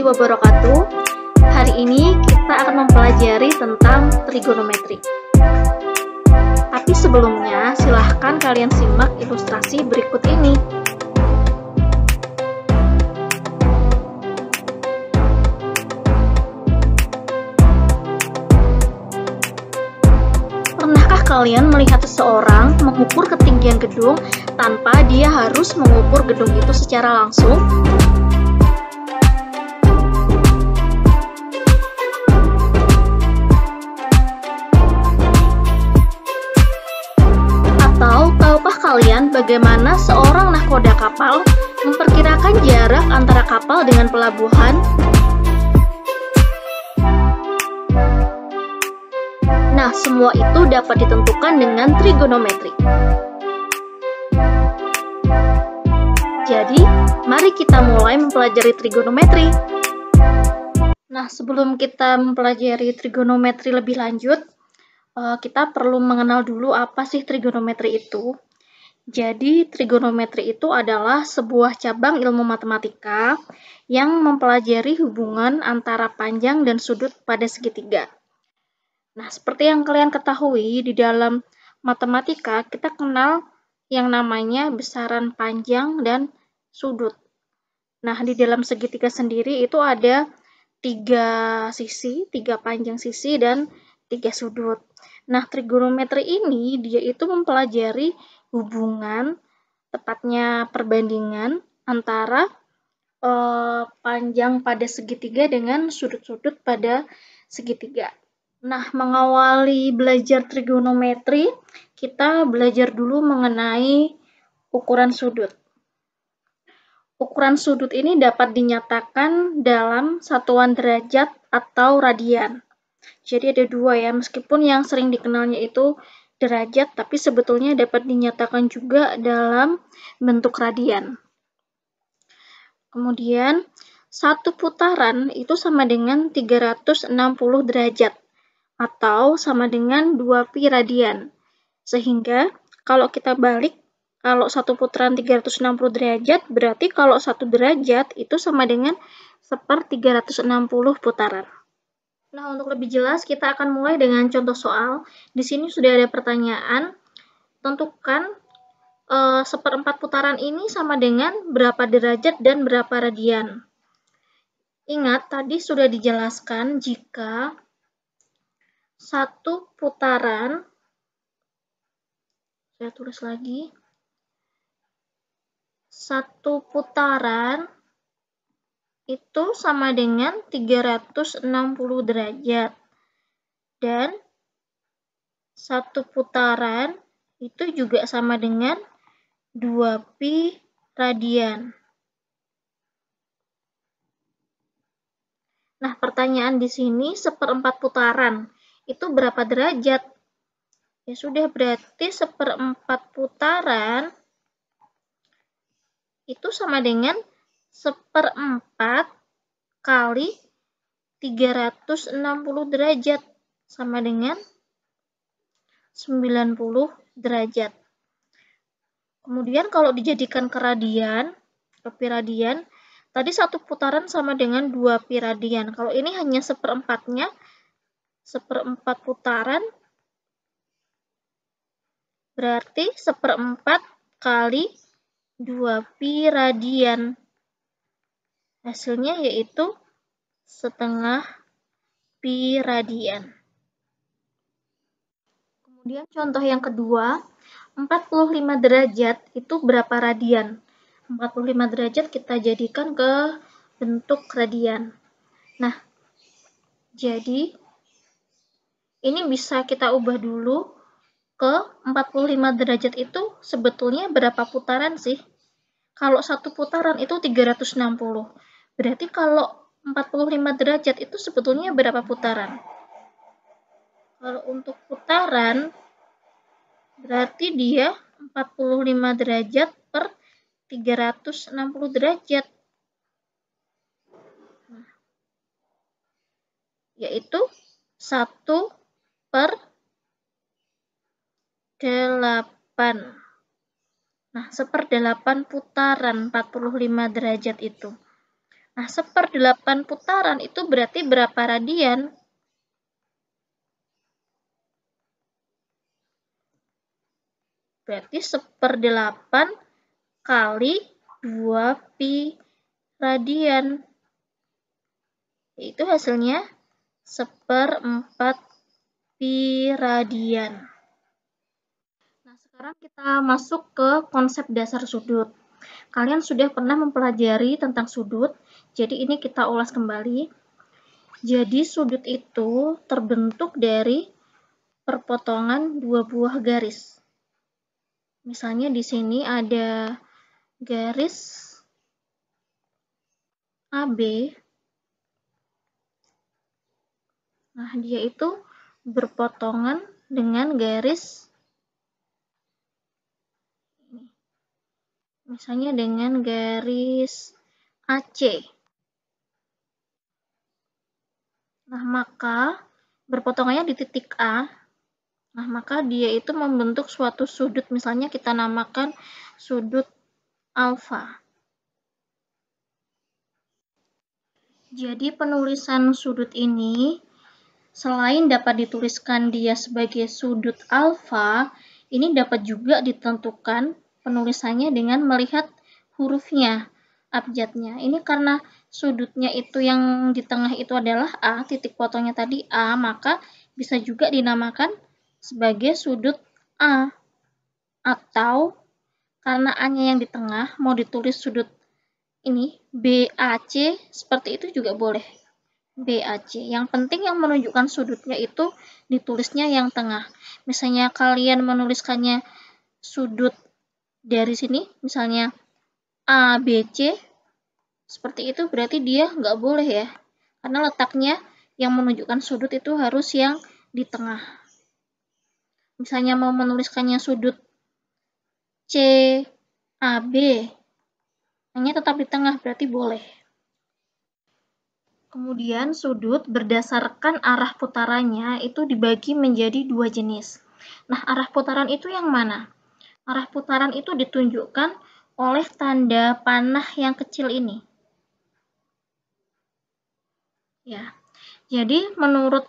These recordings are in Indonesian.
warahmatullahi wabarakatuh. Hari ini kita akan mempelajari tentang trigonometri. Tapi sebelumnya, silahkan kalian simak ilustrasi berikut ini. Pernahkah kalian melihat seseorang mengukur ketinggian gedung tanpa dia harus mengukur gedung itu secara langsung? Atau tahukah kalian bagaimana seorang nahkoda kapal memperkirakan jarak antara kapal dengan pelabuhan? Nah, semua itu dapat ditentukan dengan trigonometri. Jadi, mari kita mulai mempelajari trigonometri. Nah, sebelum kita mempelajari trigonometri lebih lanjut, kita perlu mengenal dulu apa sih trigonometri itu. Jadi, trigonometri itu adalah sebuah cabang ilmu matematika yang mempelajari hubungan antara panjang dan sudut pada segitiga. Nah, seperti yang kalian ketahui, di dalam matematika kita kenal yang namanya besaran panjang dan sudut. Nah, di dalam segitiga sendiri itu ada 3 sisi, 3 panjang sisi, dan 3 sudut. Nah, trigonometri ini dia itu mempelajari hubungan, tepatnya perbandingan antara panjang pada segitiga dengan sudut-sudut pada segitiga. Nah, mengawali belajar trigonometri, kita belajar dulu mengenai ukuran sudut. Ukuran sudut ini dapat dinyatakan dalam satuan derajat atau radian. Jadi ada dua ya, meskipun yang sering dikenalnya itu derajat, tapi sebetulnya dapat dinyatakan juga dalam bentuk radian. Kemudian, satu putaran itu sama dengan 360 derajat. Atau sama dengan 2pi radian. Sehingga kalau kita balik, kalau satu putaran 360 derajat, berarti kalau 1 derajat itu sama dengan 1/360 putaran. Nah, untuk lebih jelas kita akan mulai dengan contoh soal. Di sini sudah ada pertanyaan, tentukan 1/4 putaran ini sama dengan berapa derajat dan berapa radian. Ingat, tadi sudah dijelaskan jika satu putaran, saya tulis lagi, satu putaran itu sama dengan 360 derajat dan satu putaran itu juga sama dengan 2pi radian. Nah, pertanyaan di sini 1/4 putaran itu berapa derajat? Ya sudah, berarti 1/4 putaran itu sama dengan 1/4 kali 360 derajat, sama dengan 90 derajat. Kemudian kalau dijadikan ke radian, ke pi radian, tadi satu putaran sama dengan 2pi radian. Kalau ini hanya 1/4-nya, 1/4 putaran berarti 1/4 kali 2pi radian. Hasilnya yaitu 1/2 pi radian. Kemudian contoh yang kedua, 45 derajat itu berapa radian? 45 derajat kita jadikan ke bentuk radian. Nah, jadi ini bisa kita ubah dulu ke 45 derajat itu sebetulnya berapa putaran sih? Kalau satu putaran itu 360. Berarti kalau 45 derajat itu sebetulnya berapa putaran? Kalau untuk putaran, berarti dia 45 derajat per 360 derajat. Nah, yaitu 1/8. Nah, 1/8 putaran 45 derajat itu. Nah, 1/8 putaran itu berarti berapa radian? Berarti 1/8 kali 2 pi radian. Itu hasilnya 1/4 pi radian. Nah, sekarang kita masuk ke konsep dasar sudut. Kalian sudah pernah mempelajari tentang sudut, jadi ini kita ulas kembali. Jadi sudut itu terbentuk dari perpotongan dua buah garis. Misalnya di sini ada garis AB. Nah, dia itu berpotongan dengan garis ini. Misalnya dengan garis AC. Nah, maka berpotongannya di titik A. Nah, maka dia itu membentuk suatu sudut. Misalnya kita namakan sudut alfa. Jadi penulisan sudut ini selain dapat dituliskan dia sebagai sudut alfa, ini dapat juga ditentukan penulisannya dengan melihat hurufnya, abjadnya. Ini karena sudutnya itu yang di tengah itu adalah A, titik potongnya tadi A, maka bisa juga dinamakan sebagai sudut A. Atau karena A-nya yang di tengah, mau ditulis sudut ini BAC, seperti itu juga boleh. BAC. Yang penting yang menunjukkan sudutnya itu ditulisnya yang tengah. Misalnya kalian menuliskannya sudut dari sini, misalnya ABC, seperti itu berarti dia nggak boleh ya. Karena letaknya yang menunjukkan sudut itu harus yang di tengah. Misalnya mau menuliskannya sudut CAB, hanya tetap di tengah berarti boleh. Kemudian sudut berdasarkan arah putarannya itu dibagi menjadi dua jenis. Nah, arah putaran itu yang mana? Arah putaran itu ditunjukkan oleh tanda panah yang kecil ini. Ya. Jadi menurut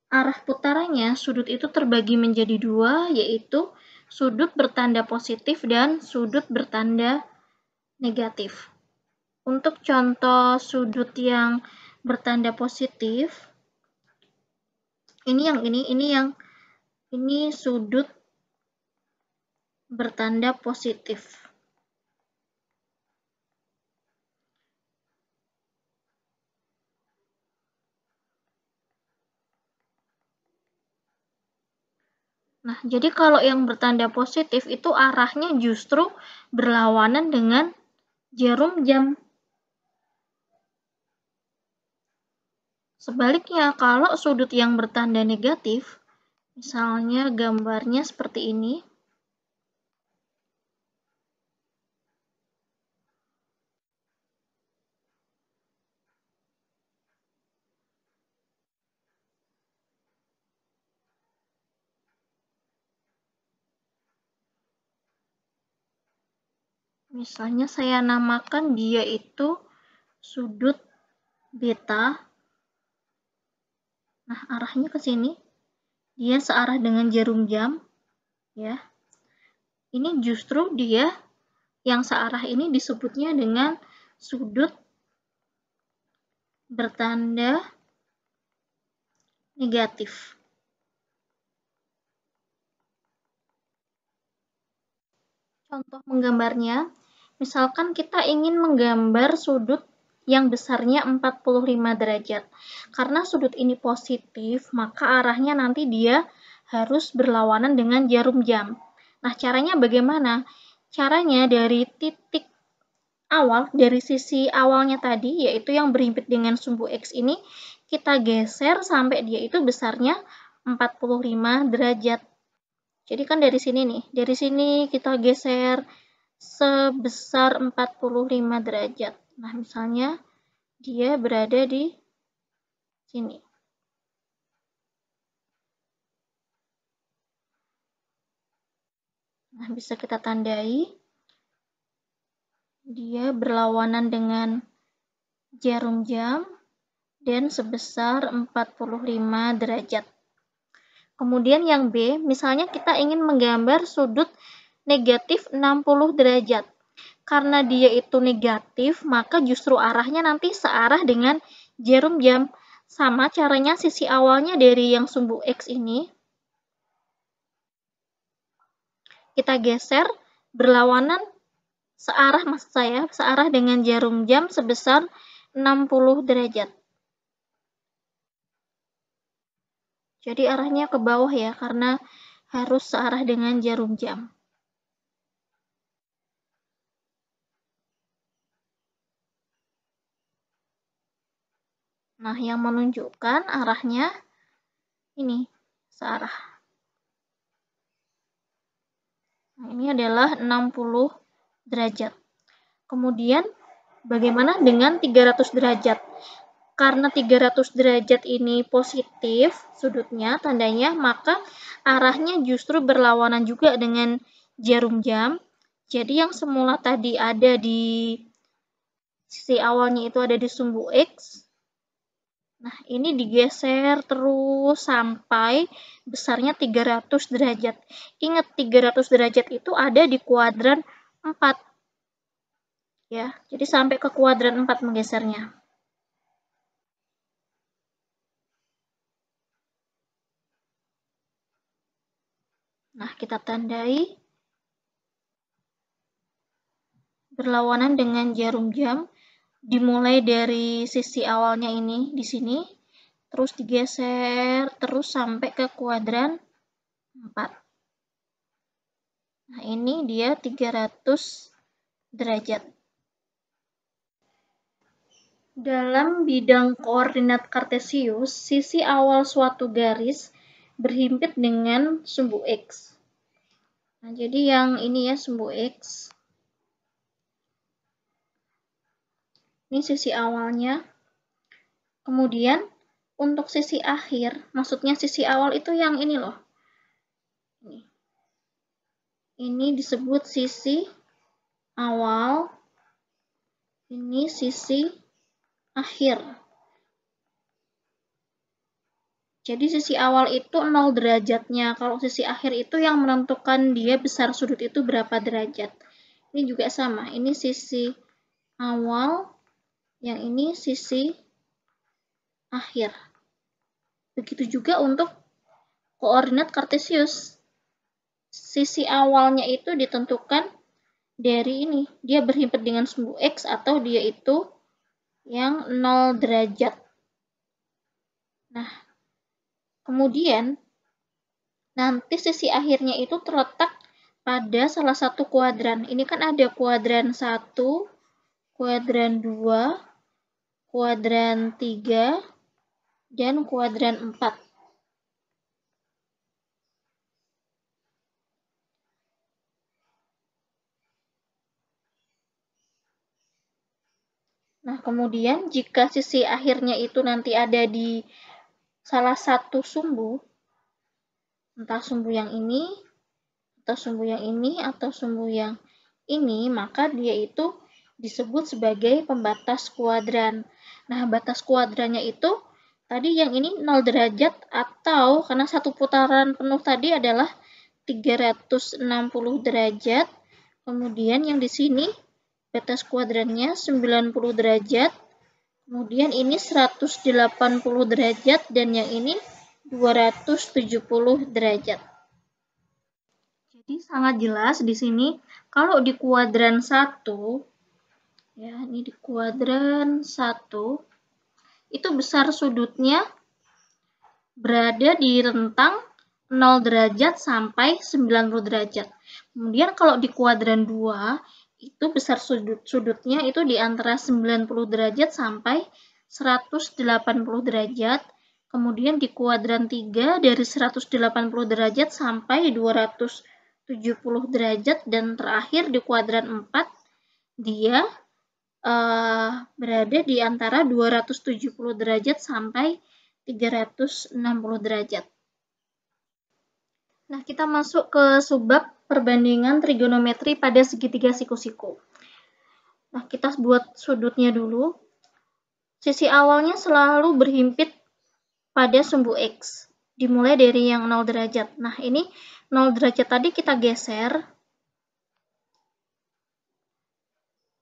arah putarannya, sudut itu terbagi menjadi dua, yaitu sudut bertanda positif dan sudut bertanda negatif. Untuk contoh sudut yang bertanda positif, ini sudut bertanda positif. Nah, jadi kalau yang bertanda positif itu arahnya justru berlawanan dengan jarum jam. Sebaliknya, kalau sudut yang bertanda negatif, misalnya gambarnya seperti ini, misalnya saya namakan dia itu sudut beta. Nah, arahnya ke sini. Dia searah dengan jarum jam, ya. Ini justru dia yang searah ini disebutnya dengan sudut bertanda negatif. Contoh menggambarnya, misalkan kita ingin menggambar sudut yang besarnya 45 derajat. Karena sudut ini positif, maka arahnya nanti dia harus berlawanan dengan jarum jam. Nah, caranya bagaimana? Caranya dari titik awal, dari sisi awalnya tadi, yaitu yang berhimpit dengan sumbu X ini, kita geser sampai dia itu besarnya 45 derajat. Jadi kan dari sini nih, dari sini kita geser sebesar 45 derajat. Nah, misalnya dia berada di sini. Nah, bisa kita tandai dia berlawanan dengan jarum jam dan sebesar 45 derajat. Kemudian yang B, misalnya kita ingin menggambar sudut negatif 60 derajat. Karena dia itu negatif, maka justru arahnya nanti searah dengan jarum jam. Sama caranya sisi awalnya dari yang sumbu X ini, kita geser berlawanan searah, maksud saya, searah dengan jarum jam sebesar 60 derajat. Jadi arahnya ke bawah ya, karena harus searah dengan jarum jam. Nah, yang menunjukkan arahnya ini, searah. Nah, ini adalah 60 derajat. Kemudian, bagaimana dengan 300 derajat? Karena 300 derajat ini positif sudutnya, tandanya, maka arahnya justru berlawanan juga dengan jarum jam. Jadi yang semula tadi ada di sisi awalnya itu ada di sumbu X. Nah, ini digeser terus sampai besarnya 300 derajat. Ingat, 300 derajat itu ada di kuadran 4. Ya, jadi sampai ke kuadran 4 menggesernya. Nah, kita tandai berlawanan dengan jarum jam, dimulai dari sisi awalnya ini di sini, terus digeser terus sampai ke kuadran 4. Nah, ini dia 300 derajat. Dalam bidang koordinat kartesius, sisi awal suatu garis berhimpit dengan sumbu X. Nah, jadi yang ini ya sumbu X. Ini sisi awalnya. Kemudian untuk sisi akhir, maksudnya sisi awal itu yang ini loh. Ini disebut sisi awal. Ini sisi akhir. Jadi sisi awal itu 0 derajatnya. Kalau sisi akhir itu yang menentukan dia besar sudut itu berapa derajat. Ini juga sama. Ini sisi awal. Yang ini sisi akhir. Begitu juga untuk koordinat kartesius. Sisi awalnya itu ditentukan dari ini. Dia berhimpit dengan sumbu X atau dia itu yang 0 derajat. Nah, kemudian nanti sisi akhirnya itu terletak pada salah satu kuadran. Ini kan ada kuadran 1, kuadran 2, kuadran 3, dan kuadran 4. Nah, kemudian jika sisi akhirnya itu nanti ada di salah satu sumbu, entah sumbu yang ini, atau sumbu yang ini, atau sumbu yang ini, maka dia itu disebut sebagai pembatas kuadran. Nah, batas kuadrannya itu tadi yang ini 0 derajat atau karena satu putaran penuh tadi adalah 360 derajat. Kemudian yang di sini batas kuadrannya 90 derajat. Kemudian ini 180 derajat dan yang ini 270 derajat. Jadi sangat jelas di sini kalau di kuadran 1 ya, ini di kuadran 1 itu besar sudutnya berada di rentang 0 derajat sampai 90 derajat. Kemudian kalau di kuadran 2 itu besar sudutnya itu di antara 90 derajat sampai 180 derajat. Kemudian di kuadran 3 dari 180 derajat sampai 270 derajat. Dan terakhir di kuadran 4 dia berada di antara 270 derajat sampai 360 derajat. Nah, kita masuk ke subbab perbandingan trigonometri pada segitiga siku-siku. Nah, kita buat sudutnya dulu. Sisi awalnya selalu berhimpit pada sumbu X, dimulai dari yang 0 derajat. Nah, ini 0 derajat tadi kita geser,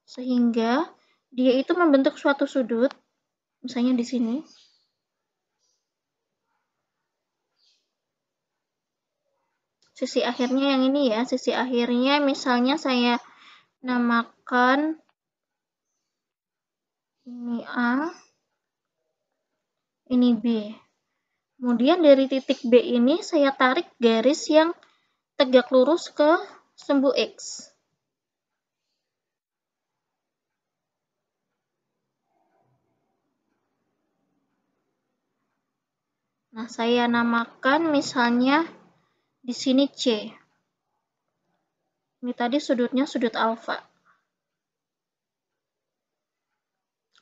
sehingga dia itu membentuk suatu sudut, misalnya di sini. Sisi akhirnya yang ini ya, sisi akhirnya misalnya saya namakan ini A, ini B. Kemudian dari titik B ini saya tarik garis yang tegak lurus ke sumbu X. Nah, saya namakan misalnya di sini C. Ini tadi sudutnya sudut alfa.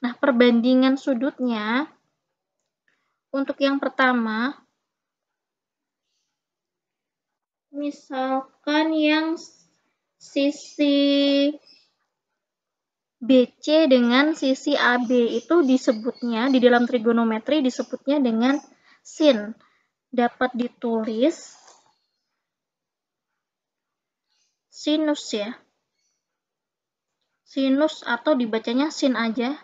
Nah, perbandingan sudutnya untuk yang pertama, misalkan yang sisi BC dengan sisi AB itu disebutnya, di dalam trigonometri disebutnya dengan sin. Dapat ditulis sinus ya. Sinus atau dibacanya sin aja.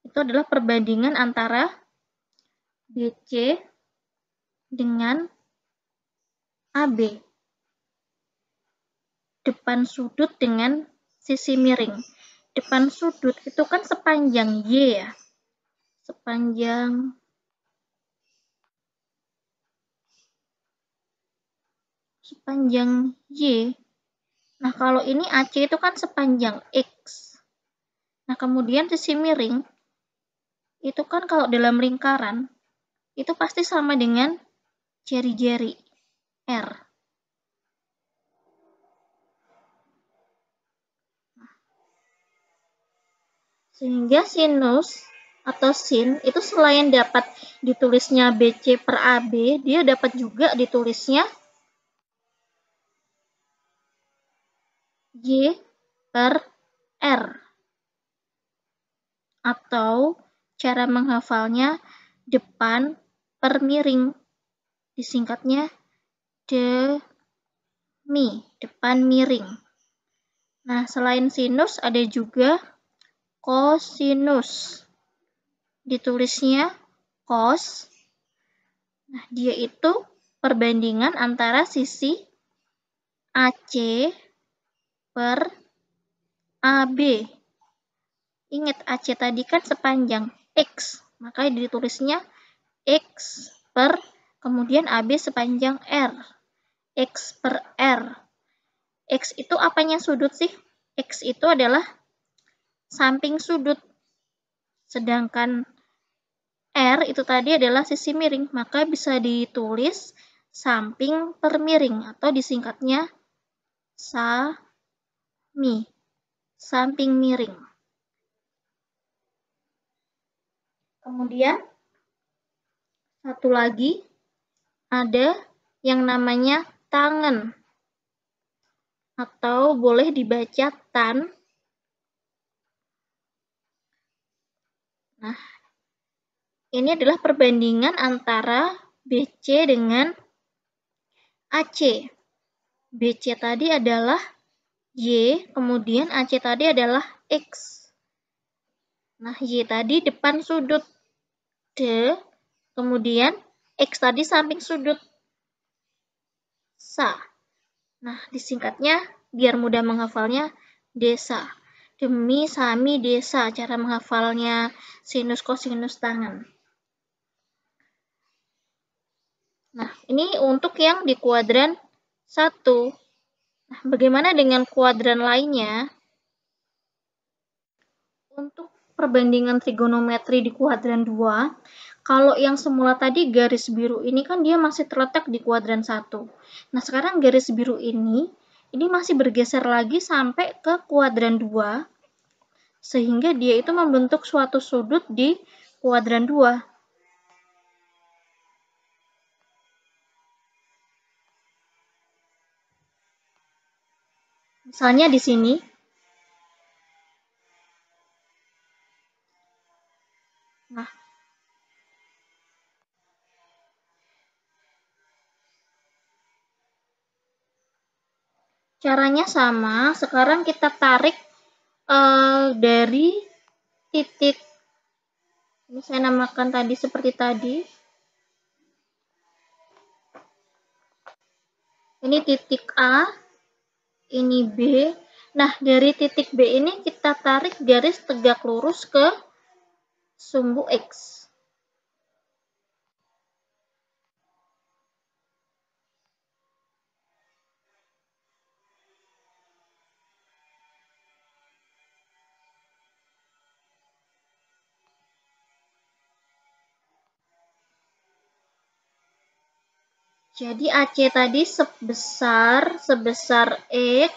Itu adalah perbandingan antara BC dengan AB. Depan sudut dengan sisi miring. Depan sudut itu kan sepanjang Y ya. Sepanjang Y. Nah, kalau ini AC itu kan sepanjang X. Nah, kemudian sisi miring itu kan kalau dalam lingkaran itu pasti sama dengan jari-jari R. Sehingga sinus atau sin itu selain dapat ditulisnya BC per AB, dia dapat juga ditulisnya Y per R. Atau cara menghafalnya depan per miring. Disingkatnya demi, depan miring. Nah, selain sinus ada juga kosinus. Ditulisnya cos. Nah, dia itu perbandingan antara sisi AC per AB. Ingat, AC tadi kan sepanjang X, maka ditulisnya X per, kemudian AB sepanjang R. X per R. X itu apanya sudut sih? X itu adalah samping sudut. Sedangkan R itu tadi adalah sisi miring, maka bisa ditulis samping per miring atau disingkatnya SAMI, samping miring. Kemudian satu lagi ada yang namanya tangen atau boleh dibaca tan. Nah, ini adalah perbandingan antara BC dengan AC. BC tadi adalah Y, kemudian AC tadi adalah X. Nah, Y tadi depan sudut D, kemudian X tadi samping sudut SA. Nah, disingkatnya biar mudah menghafalnya desa. Demi, sami, desa, cara menghafalnya sinus, kosinus, tangen. Nah, ini untuk yang di kuadran 1. Nah, bagaimana dengan kuadran lainnya? Untuk perbandingan trigonometri di kuadran 2, kalau yang semula tadi garis biru ini kan dia masih terletak di kuadran 1. Nah, sekarang garis biru ini masih bergeser lagi sampai ke kuadran 2, sehingga dia itu membentuk suatu sudut di kuadran 2. Misalnya di sini, Caranya sama, sekarang kita tarik dari titik, ini saya namakan tadi seperti tadi. Ini titik A, ini B. Nah, dari titik B ini kita tarik garis tegak lurus ke sumbu X. Jadi AC tadi sebesar X,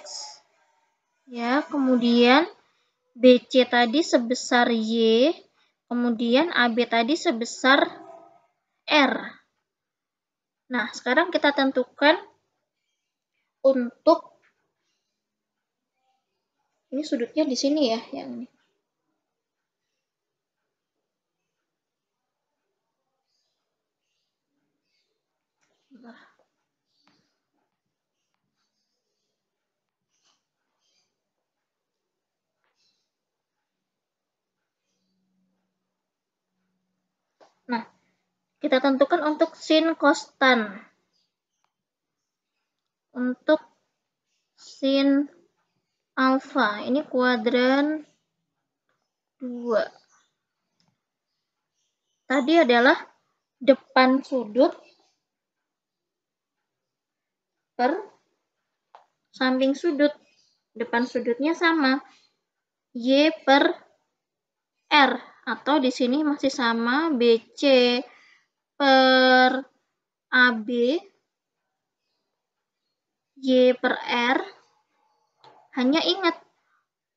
ya, kemudian BC tadi sebesar Y, kemudian AB tadi sebesar R. Nah, sekarang kita tentukan untuk ini sudutnya di sini ya, yang ini. Nah, kita tentukan untuk sin kostan. Untuk sin alfa, ini kuadran 2. Tadi adalah depan sudut per samping sudut. Depan sudutnya sama, Y per R. Atau di sini masih sama, BC per AB, Y per R. Hanya ingat,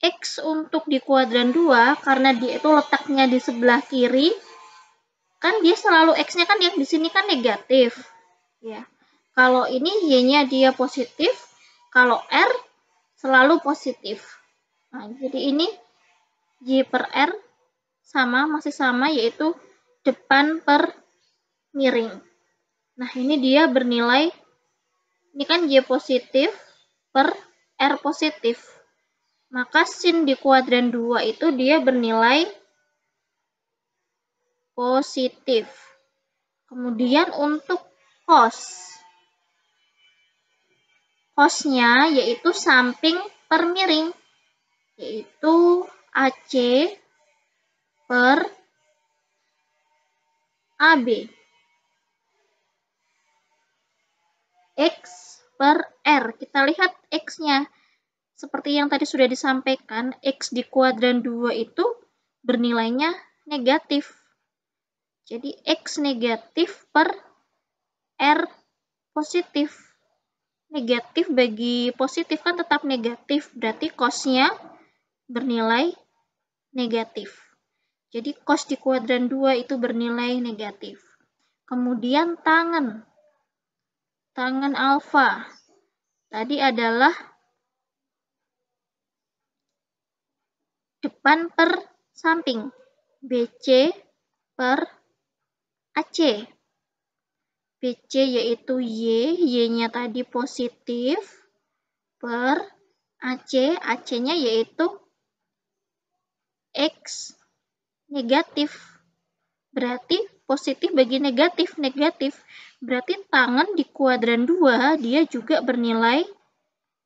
X untuk di kuadran 2, karena dia itu letaknya di sebelah kiri, kan dia selalu X-nya kan yang di sini kan negatif. Ya. Kalau ini Y-nya dia positif, kalau R selalu positif. Nah, jadi ini Y per R masih sama, yaitu depan per miring. Nah, ini dia bernilai, ini kan Y positif per R positif. Maka sin di kuadran 2 itu dia bernilai positif. Kemudian untuk cosnya yaitu samping per miring, yaitu AC per AB. X per R. Kita lihat X-nya. Seperti yang tadi sudah disampaikan, X di kuadran 2 itu bernilainya negatif. Jadi X negatif per R positif. Negatif bagi positif kan tetap negatif, berarti cosnya bernilai negatif. Jadi cos di kuadran 2 itu bernilai negatif. Kemudian tangen alfa tadi adalah depan per samping, BC per AC. BC yaitu Y, Y-nya tadi positif, per AC, AC-nya yaitu X negatif. Berarti positif bagi negatif, negatif. Berarti tangen di kuadran 2 dia juga bernilai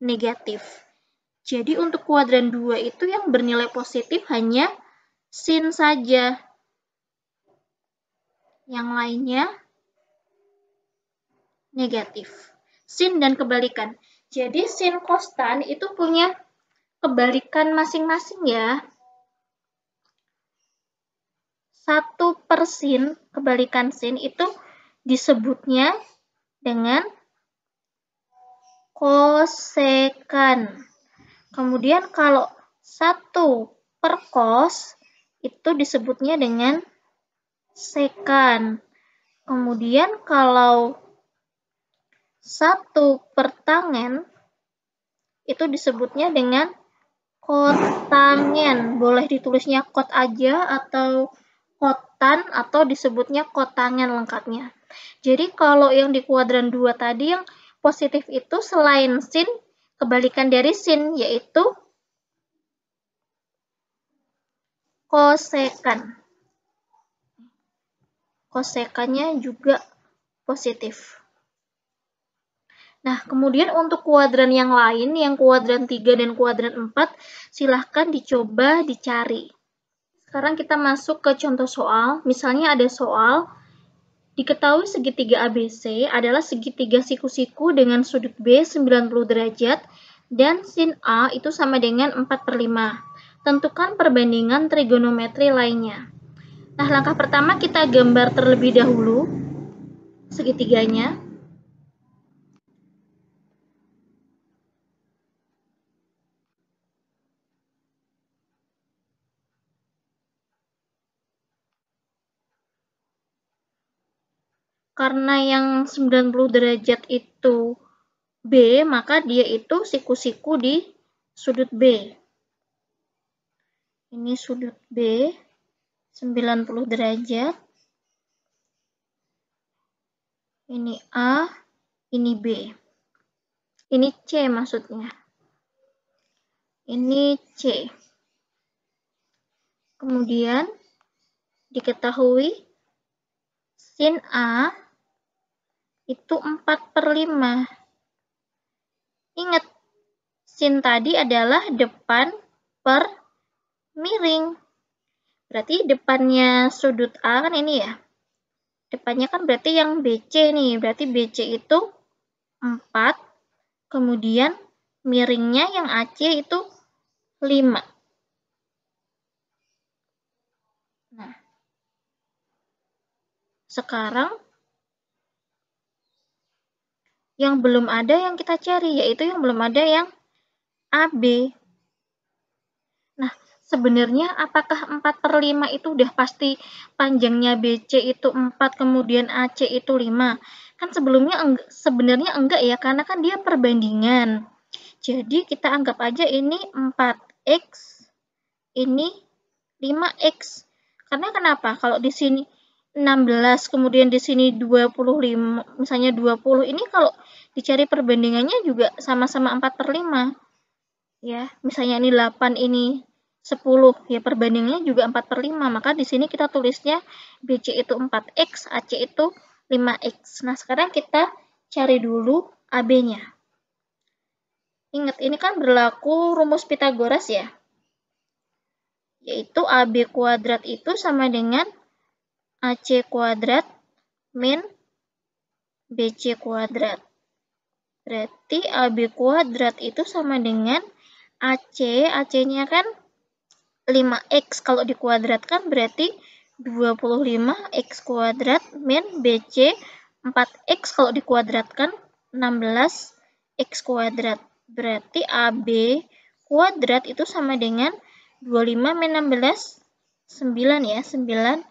negatif. Jadi untuk kuadran 2 itu yang bernilai positif hanya sin saja. Yang lainnya negatif. Sin dan kebalikan. Jadi sin kostan itu punya kebalikan masing-masing ya. 1 per sin, kebalikan sin itu disebutnya dengan kosekan. Kemudian kalau 1 per cos itu disebutnya dengan sekan. Kemudian kalau 1 per tangen itu disebutnya dengan kotangen. Boleh ditulisnya kot aja atau kotan atau disebutnya kotangen lengkapnya. Jadi kalau yang di kuadran 2 tadi yang positif itu selain sin kebalikan dari sin, yaitu kosekan. Kosekannya juga positif. Nah, kemudian untuk kuadran yang lain, yang kuadran 3 dan kuadran 4, silahkan dicoba dicari. Sekarang kita masuk ke contoh soal. Misalnya ada soal, diketahui segitiga ABC adalah segitiga siku-siku dengan sudut B 90 derajat dan sin A itu sama dengan 4/5. Tentukan perbandingan trigonometri lainnya. Nah, langkah pertama kita gambar terlebih dahulu segitiganya. Karena yang 90 derajat itu B, maka dia itu siku-siku di sudut B. Ini sudut B, 90 derajat. Ini A, ini B. Ini C maksudnya. Ini C. Kemudian diketahui sin A itu 4/5. Ingat, sin tadi adalah depan per miring. Berarti depannya sudut A kan ini ya. Depannya kan berarti yang BC nih. Berarti BC itu 4. Kemudian miringnya yang AC itu 5. Nah, sekarang yang belum ada yang kita cari, yaitu yang belum ada yang AB. Nah, sebenarnya apakah 4/5 itu udah pasti panjangnya BC itu 4, kemudian AC itu 5? Kan sebenarnya enggak ya, karena kan dia perbandingan. Jadi kita anggap aja ini 4X, ini 5X. Karena kenapa? Kalau di sini 16, kemudian di sini 25, misalnya 20, ini kalau dicari perbandingannya juga sama-sama 4/5. Ya, misalnya ini 8, ini 10, ya perbandingannya juga 4/5. Maka di sini kita tulisnya BC itu 4X, AC itu 5X. Nah, sekarang kita cari dulu AB-nya. Ingat, ini kan berlaku rumus Pythagoras ya. Yaitu AB kuadrat itu sama dengan AC kuadrat min BC kuadrat. Berarti AB kuadrat itu sama dengan AC, AC-nya kan 5X. Kalau dikuadratkan berarti 25X kuadrat min BC 4X. Kalau dikuadratkan 16X kuadrat. Berarti AB kuadrat itu sama dengan 25 min 16, 9 ya, 9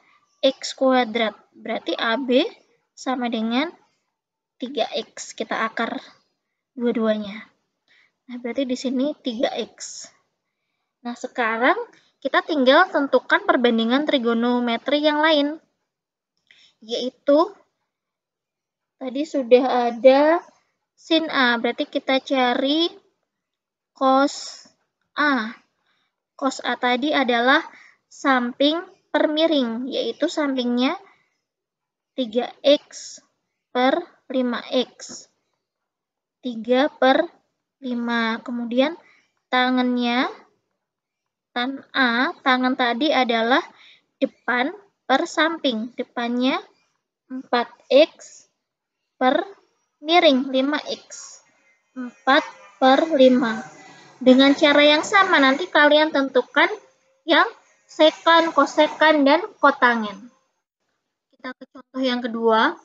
X kuadrat. Berarti AB sama dengan 3X. Kita akar dua-duanya. Nah, berarti di sini 3X. Nah, sekarang kita tinggal tentukan perbandingan trigonometri yang lain. Yaitu, tadi sudah ada sin A. Berarti kita cari cos A. Cos A tadi adalah samping per miring, yaitu sampingnya 3X per 5X. 3/5. Kemudian tangannya, tan A, tangan tadi adalah depan per samping. Depannya 4X per miring 5X. 4/5. Dengan cara yang sama, nanti kalian tentukan yang sekan, kosekan, dan kotangen. Kita ke contoh yang kedua.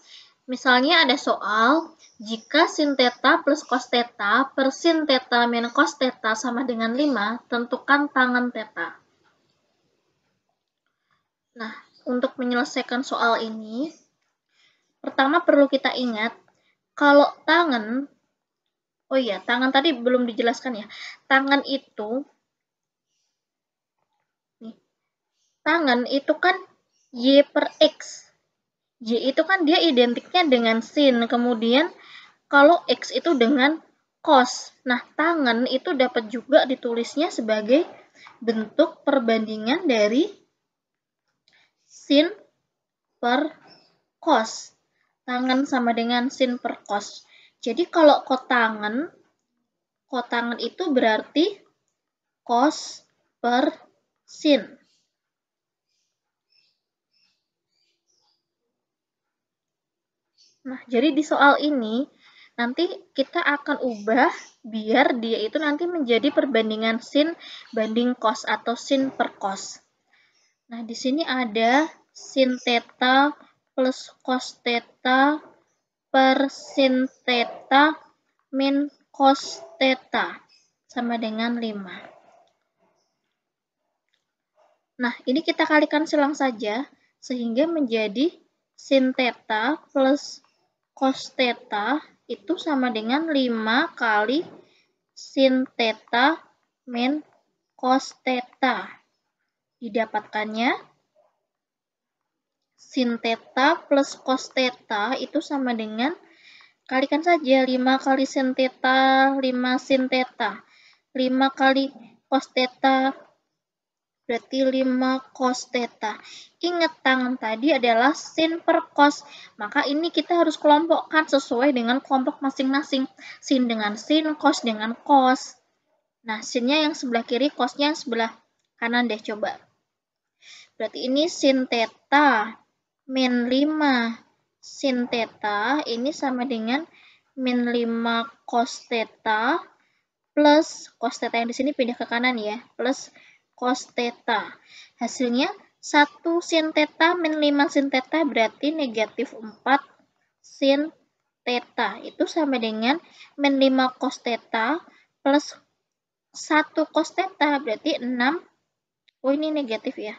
Misalnya ada soal, jika sin theta plus cos theta per sin theta min cos theta sama dengan 5, tentukan tangan theta. Nah, untuk menyelesaikan soal ini, pertama perlu kita ingat, kalau tangan, oh iya, tangan tadi belum dijelaskan ya, tangan itu, tangan itu kan Y per X. Y itu kan dia identiknya dengan sin, kemudian kalau X itu dengan cos. Nah, tangen itu dapat juga ditulisnya sebagai bentuk perbandingan dari sin per cos. Tangen sama dengan sin per cos. Jadi kalau kotangen itu berarti cos per sin. Nah, jadi di soal ini nanti kita akan ubah biar dia itu nanti menjadi perbandingan sin banding cos atau sin per cos. Nah, di sini ada sin theta plus cos theta per sin theta min cos theta sama dengan 5. Nah, ini kita kalikan silang saja sehingga menjadi sin theta plus cos theta itu sama dengan 5 kali sin theta min cos theta. Didapatkannya sin theta plus cos theta itu sama dengan, kalikan saja 5 kali sin theta, 5 sin theta. 5 kali cos theta berarti 5 cos theta. Ingat, tangan tadi adalah sin per cos. Maka ini kita harus kelompokkan sesuai dengan kelompok masing-masing. Sin dengan sin, cos dengan cos. Nah, sinnya yang sebelah kiri, cosnya yang sebelah kanan deh coba. Berarti ini sin theta min 5 sin theta ini sama dengan min 5 cos theta plus cos theta yang di sini pindah ke kanan ya, plus cos theta. Hasilnya 1 sin theta min 5 sin theta berarti negatif 4 sin theta. Itu sama dengan min 5 cos theta plus 1 cos theta berarti 6. Oh, ini negatif ya.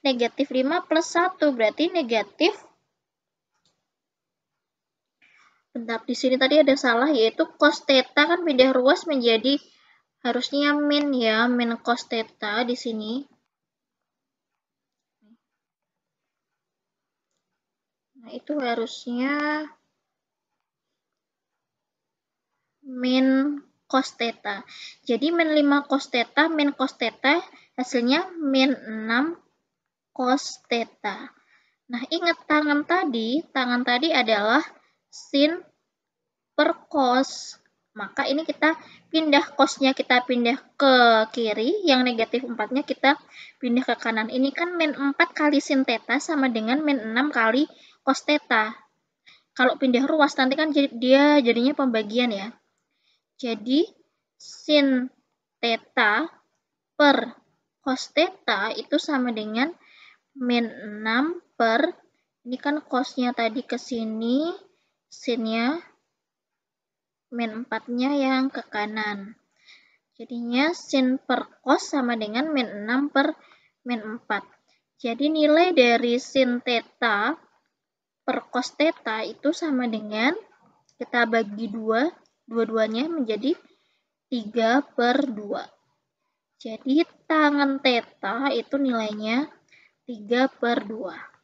Negatif 5 plus 1 berarti negatif. Bentar, di sini tadi ada salah, yaitu cos theta kan pindah ruas menjadi harusnya min ya, min cos theta di sini. Nah, itu harusnya min cos theta. Jadi min 5 cos theta min cos theta hasilnya min 6 cos theta. Nah, ingat tangan tadi adalah sin per cos. Maka ini kita pindah cosnya, kita pindah ke kiri, yang negatif 4-nya kita pindah ke kanan. Ini kan min 4 kali sin theta sama dengan min 6 kali cos theta. Kalau pindah ruas nanti kan dia jadinya pembagian ya. Jadi sin theta per cos theta itu sama dengan min 6 per, ini kan cosnya tadi ke sini, sinnya min 4-nya yang ke kanan. Jadinya sin per cos sama dengan min 6 per min 4. Jadi nilai dari sin theta per cos theta itu sama dengan, kita bagi dua-duanya menjadi 3 per 2. Jadi tangen theta itu nilainya 3 per 2.